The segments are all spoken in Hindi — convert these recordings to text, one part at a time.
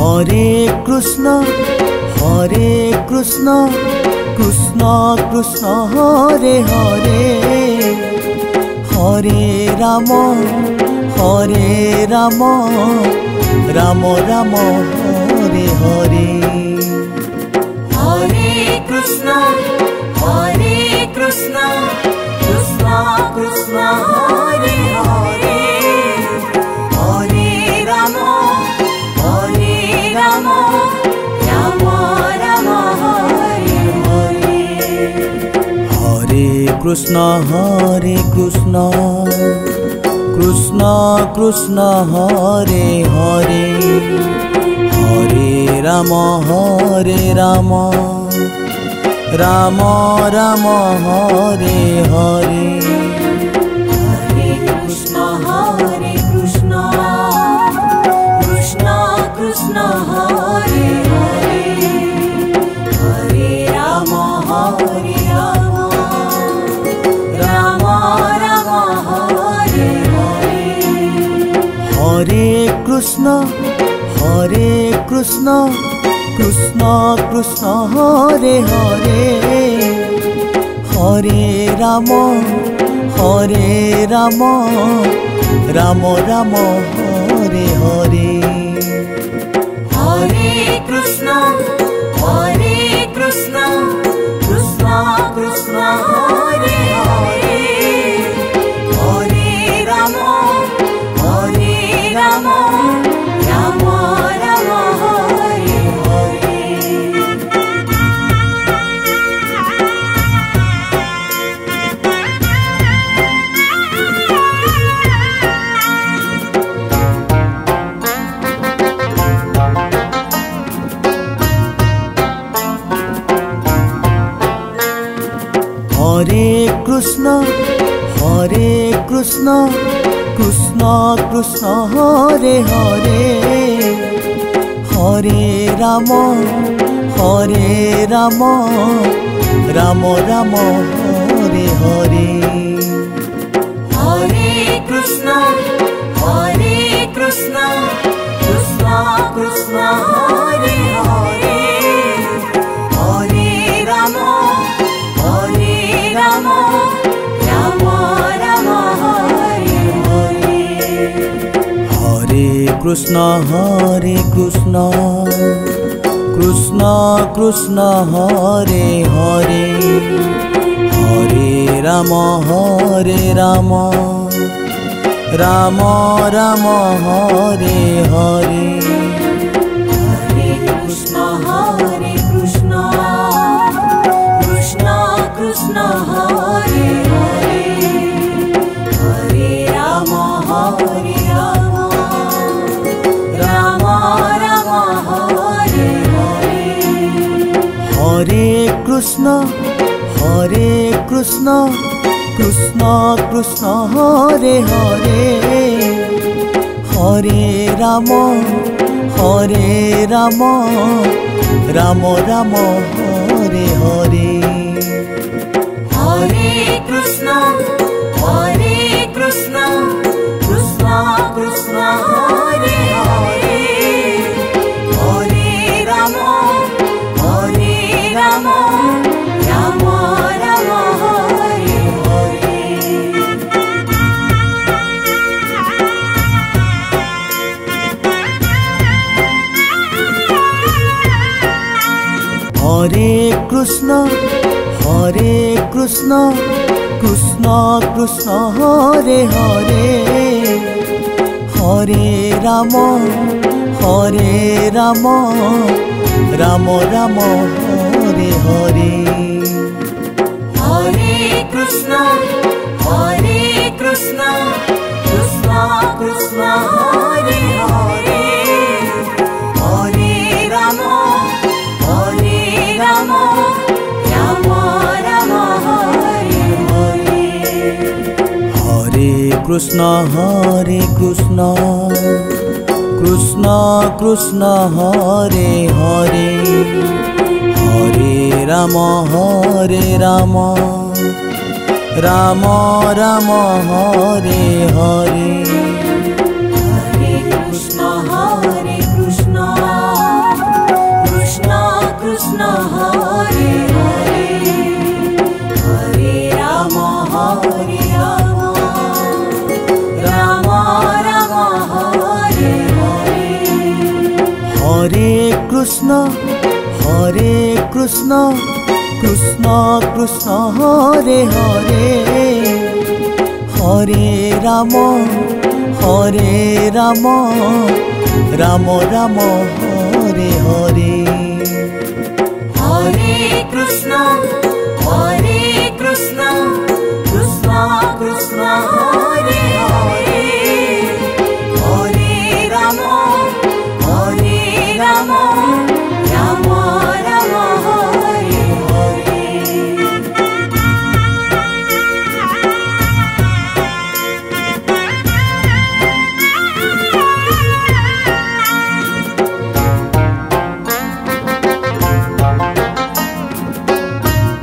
Hare Krishna Krishna Krishna Hare Hare, Hare Ram Ram Ram Hare Hare. Hare Krishna Krishna Krishna Hare Hare, Hare Ram Ram Ram Hare Hare. Hare Krishna Krishna Krishna Hare Hare, Hare Ram Ram Ram Hare Hare. Hare Krishna Krishna Krishna Hare Hare, Hare Ram Ram Hare Hare. Hare Krishna Krishna Krishna Hare Hare, Hare Ram Ram Hare Hare. Hare Krishna Krishna Krishna Hare Hare, Hare Ram Ram Hare Hare. Hare Krishna Krishna Krishna Hare Hare, Hare Ram Ram Hare Hare. Hare Krishna Krishna Krishna Hare Hare, Hare Ram Ram Hare Hare. Hare Krishna Krishna Hare Hare, Hare Ram Ram Hare Hare. Hare Krishna Krishna Hare Hare, Hare Ram Ram Hare Hare. Hare Krishna Krishna Hare Hare, Hare Ram Ram Hare Hare. Hare Krishna Krishna Hare Hare, Hare Ram Ram Hare Hare. Hare Krishna Krishna Hare Hare, Hare Ram Ram Hare Hare. Hare Krishna Krishna Hare Hare, Hare Ram Ram Hare Hare. Hare Krishna Krishna Hare Hare, Hare Ram Ram Hare Hare. Hare Krishna Krishna Krishna Krishna Hare Hare Hare Ram Ram Ram Hare Hare Hare Krishna Krishna Krishna Hare Hare Hare Ram Ram Ram Hare Hare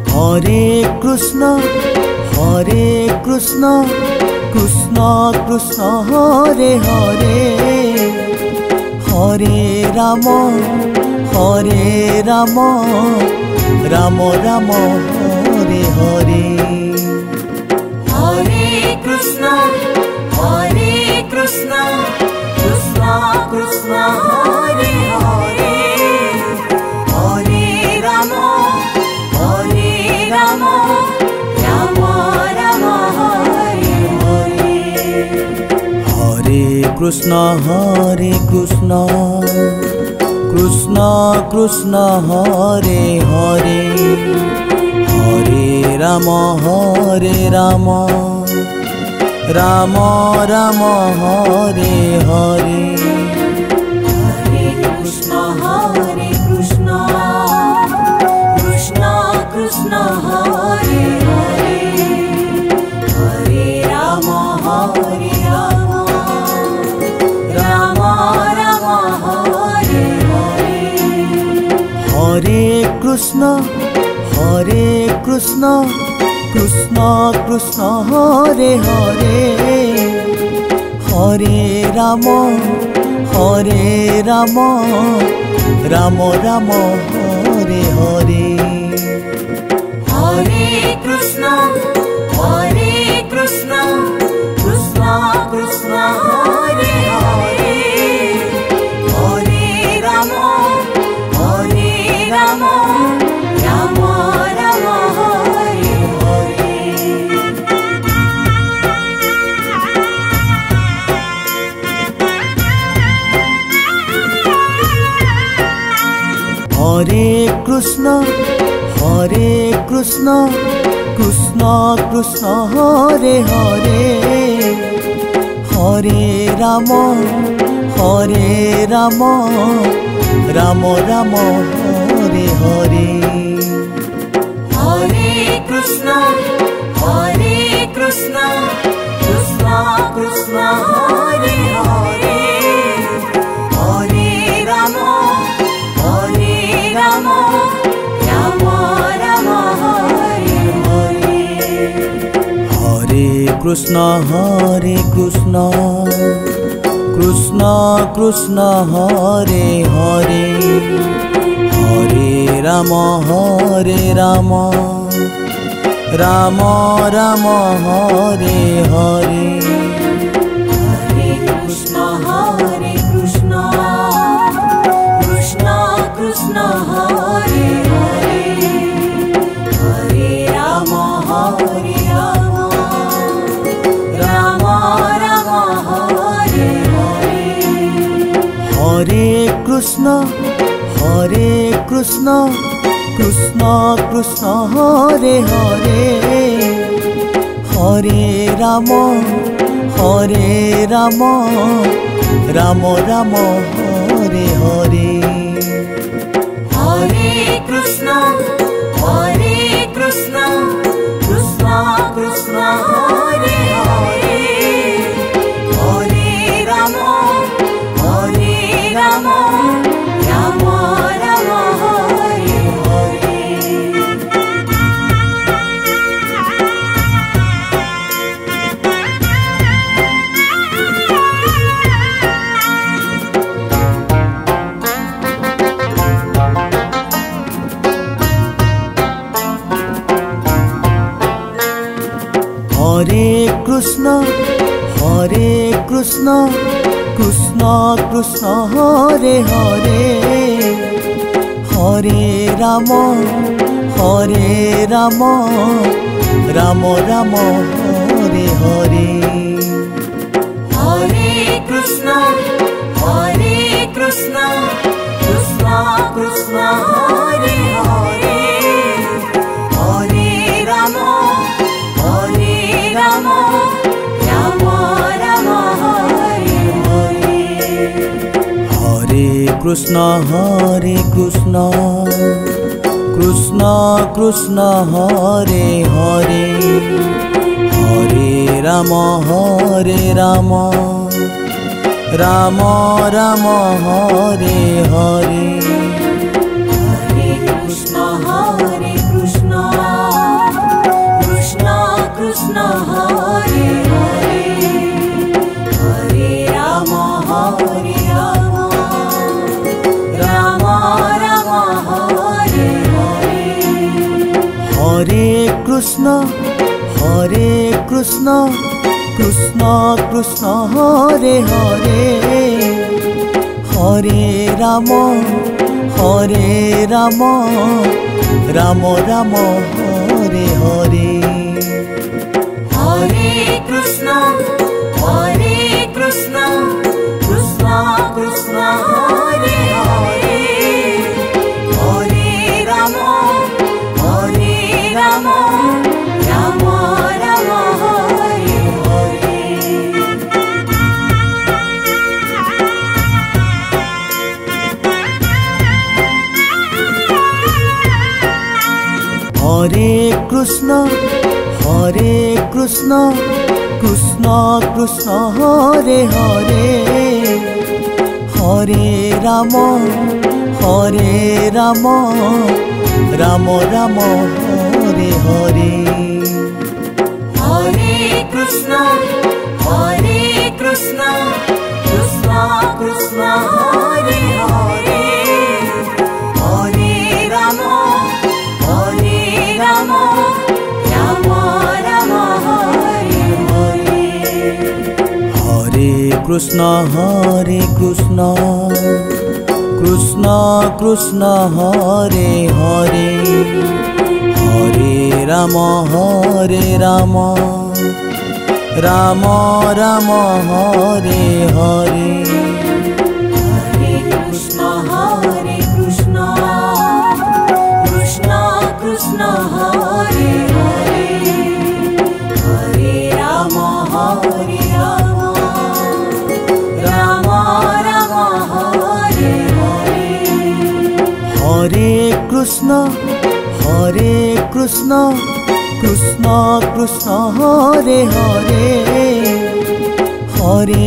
Hare Krishna Krishna Krishna Hare Hare Hare Ram Ram Ram Hare Hare Hare Krishna Krishna Krishna Hare Hare Hare Ram Ram Ram Hare Hare Hare Krishna Krishna Krishna Hare Hare Hare Ram Ram Ram Hare Hare Hare Krishna Krishna Krishna Hare Hare Hare Ram Ram Ram Hare Hare Hare Krishna Krishna Krishna Hare Hare Hare Ram Ram Ram Hare Hare Hare Krishna Krishna Krishna Hare Hare Hare Ram Ram Ram Hare Hare Hare Krishna Krishna Krishna Hare Hare Hare Ram Ram Ram Hare Hare Hare Krishna Krishna Krishna Hare Hare Hare Ram Ram Ram Hare Hare Hare Krishna Krishna Hare Hare Hare Ram Ram Ram Hare Hare Hare Krishna Krishna Krishna Hare Hare Hare Ram Ram Ram Hare Hare Hare Krishna Krishna Krishna Hare Hare Hare Ram Ram Ram Hare Hare Hare Krishna Krishna Krishna Hare Hare Hare Ram Ram Ram Hare Hare Hare Krishna Krishna Krishna Hare Hare Hare Ram Ram Ram Hare Hare Hare Krishna Krishna Krishna Hare Hare Hare Ram Ram Ram Hare Hare Hare Krishna Krishna Krishna Hare Hare Hare Ram Ram Ram Hare Hare Hare Krishna Krishna Krishna Hare Hare Hare Ram Ram Ram Hare Hare Hare Krishna Krishna Krishna Hare Hare Hare Ram Ram Ram Hare Hare Hare Krishna Krishna Krishna Hare Hare Hare Ram Ram Ram Hare Hare Hare Krishna Krishna Krishna Hare Hare Hare Ram Ram Ram Hare Hare Hare Krishna Krishna Krishna Hare Hare Hare Ram Ram Ram Hare Hare Hare Krishna Krishna Krishna Hare Hare Hare Ram Ram Ram Hare Hare Hare Krishna Krishna Krishna Hare Hare Hare Ram Ram Ram Hare Hare Hare Krishna Krishna Krishna Hare Hare Hare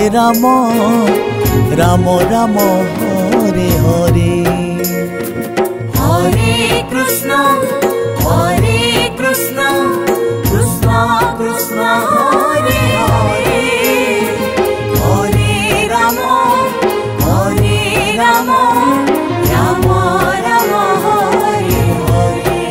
Ram Ram Ram Hare Hare Hare Krishna Krishna Krishna Hare Hare Hare Ram Ram Ram Hare Hare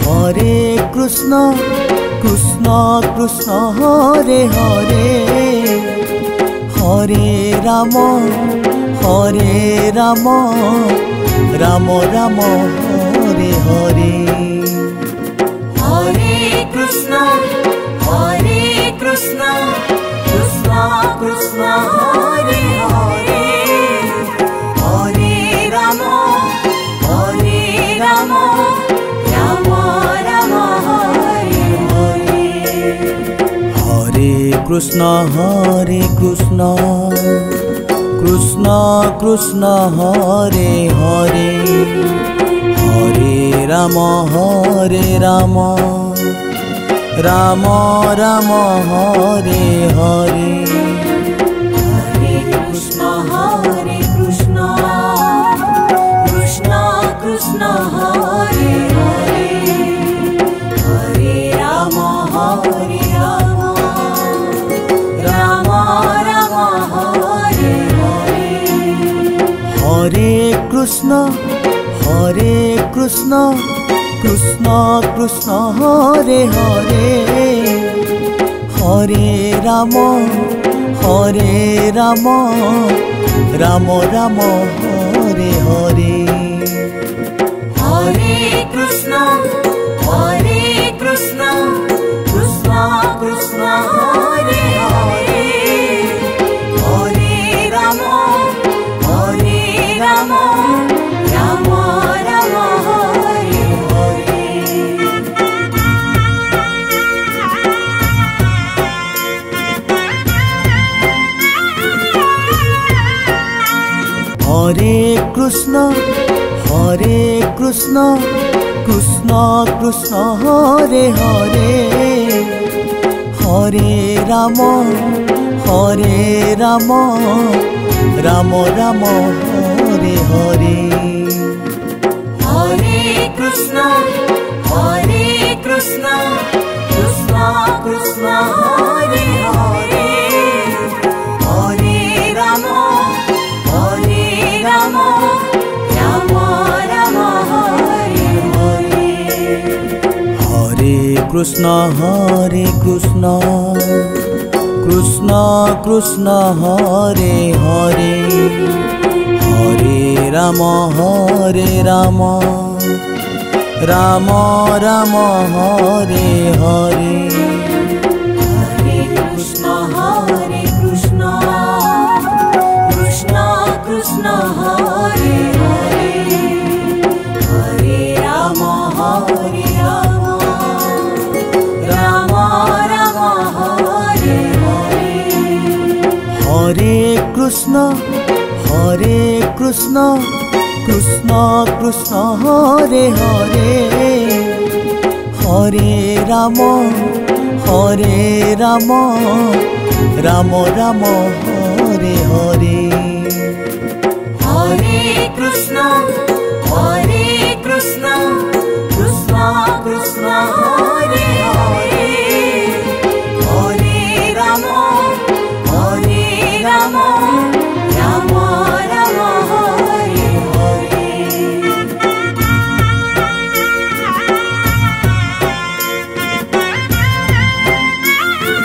Hare Krishna Krishna Krishna Hare Hare Hare Ram Ram Ram Hare Hare Hare Krishna Krishna Krishna Hare Hare Hare Ram Ram Ram Hare Hare Hare Krishna Krishna Krishna Hare Hare Hare Ram Ram Ram Hare Hare Hare Krishna Krishna Krishna Hare Hare Krishna Krishna Krishna Hare Hare Hare Ram Ram Ram Hare Hare Hare Krishna, Krishna Krishna, Hare Hare, Hare Rama, Rama Rama, Hare Hare. Hare Krishna Krishna Krishna Hare Hare Hare Ram Ram Ram Hare Hare Hare Krishna, Krishna Krishna, Hare Hare, Hare Rama, Rama Rama, Hare Hare. Hare Krishna Krishna Krishna Hare Hare Hare Ram Ram Ram Hare Hare Hare Krishna, Krishna Krishna, Hare Hare, Hare Rama, Rama Rama, Hare Hare. Hare Krishna Krishna Krishna Hare Hare Hare Ram Ram Ram Hare Hare Hare Krishna, Krishna Krishna, Hare Hare, Hare Rama, Rama Rama,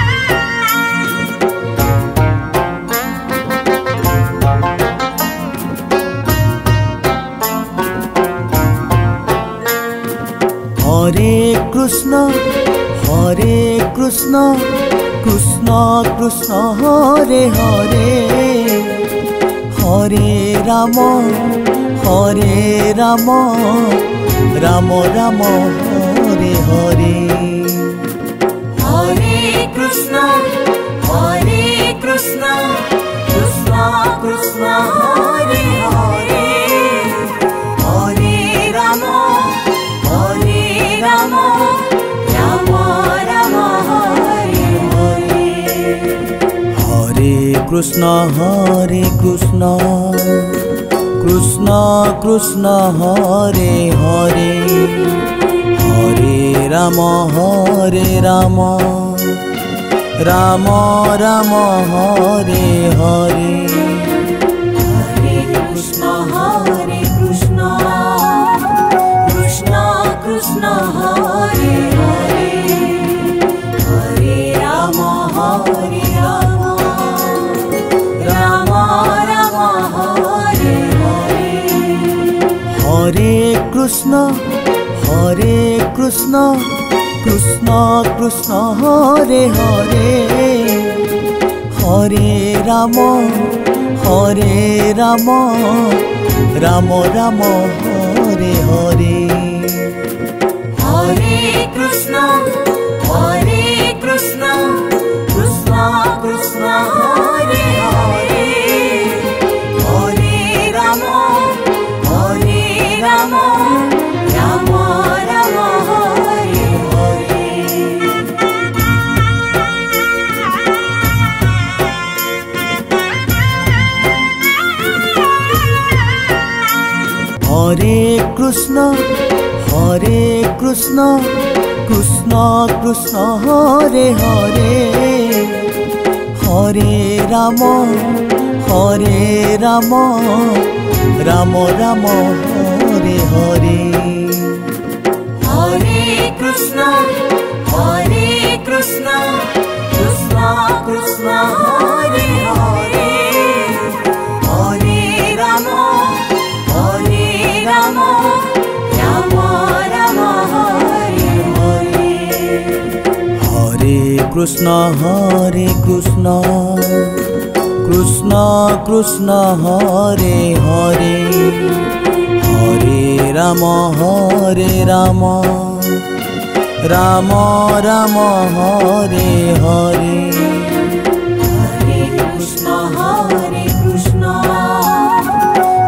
Hare Hare. Hare Krishna Krishna Krishna Hare Hare Hare Ram Ram Ram Hare Hare Hare Krishna, Krishna Krishna, Hare Hare, Hare Rama, Rama Rama, Hare Hare. Hare Krishna Krishna Krishna Hare Hare Hare Ram Ram Ram Hare Hare Hare Krishna, Krishna Krishna, Hare Hare, Hare Rama, Rama Rama, Hare Hare. Hare Krishna Krishna Krishna Hare Hare Hare Ram Ram Ram Hare Hare Hare Krishna, Krishna Krishna, Hare Hare, Hare Rama, Rama Rama, Hare Hare. Hare Krishna Krishna Krishna Hare Hare Hare Ram Hare Ram Ram Ram Hare Hare Hare Krishna Krishna Krishna Hare Hare Hare Ram Ram Ram Hare Hare Hare Krishna Krishna Krishna Hare Hare Hare Ram Ram Ram Hare Hare Hare Krishna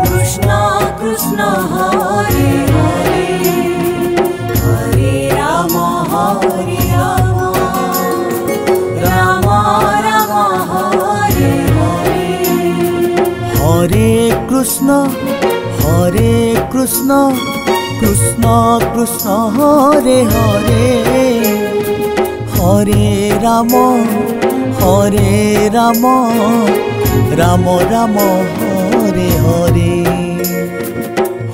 Krishna Krishna Hare Hare Hare Ram Ram Hare Hare Hare Krishna Krishna Krishna Hare Hare Hare Ram Ram Ram Hare Hare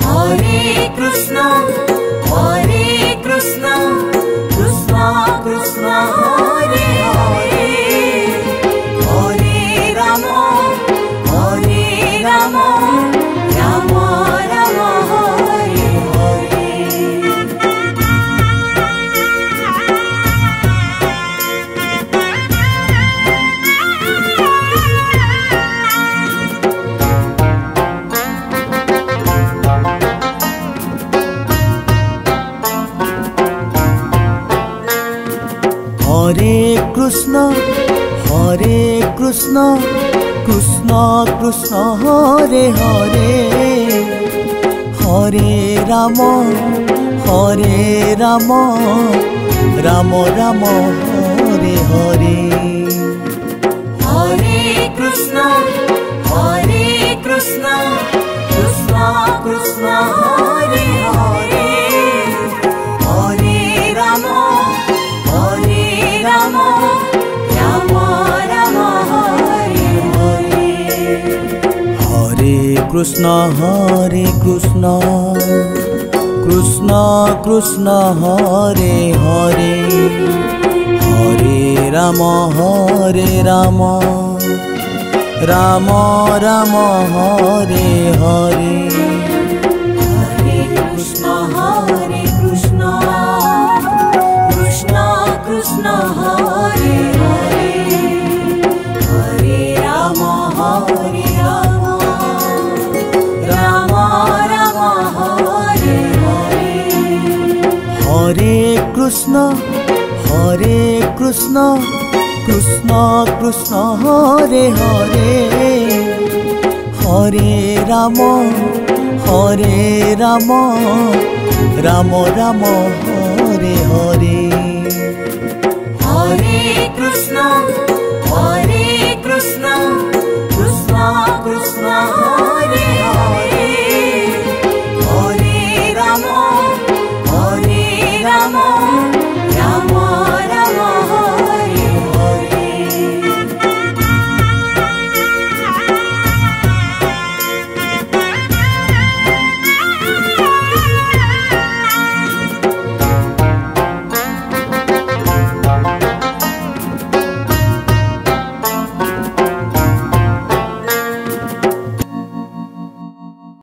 Hare Krishna Krishna Krishna Hare Hare Hare Ram Ram Hare Hare Hare Krishna Krishna Krishna Hare Hare Hare Ram Ram Ram Hare Hare Hare Krishna Krishna Krishna Hare Hare Hare Ram Ram Hare Hare Hare Krishna Krishna Hare Hare Hare Ram Ram Hare Hare Hare Krishna Krishna Hare Hare Hare Ram Ram Hare Hare Hare Krishna Krishna Hare Hare Hare Ram Ram Hare Hare Hare Krishna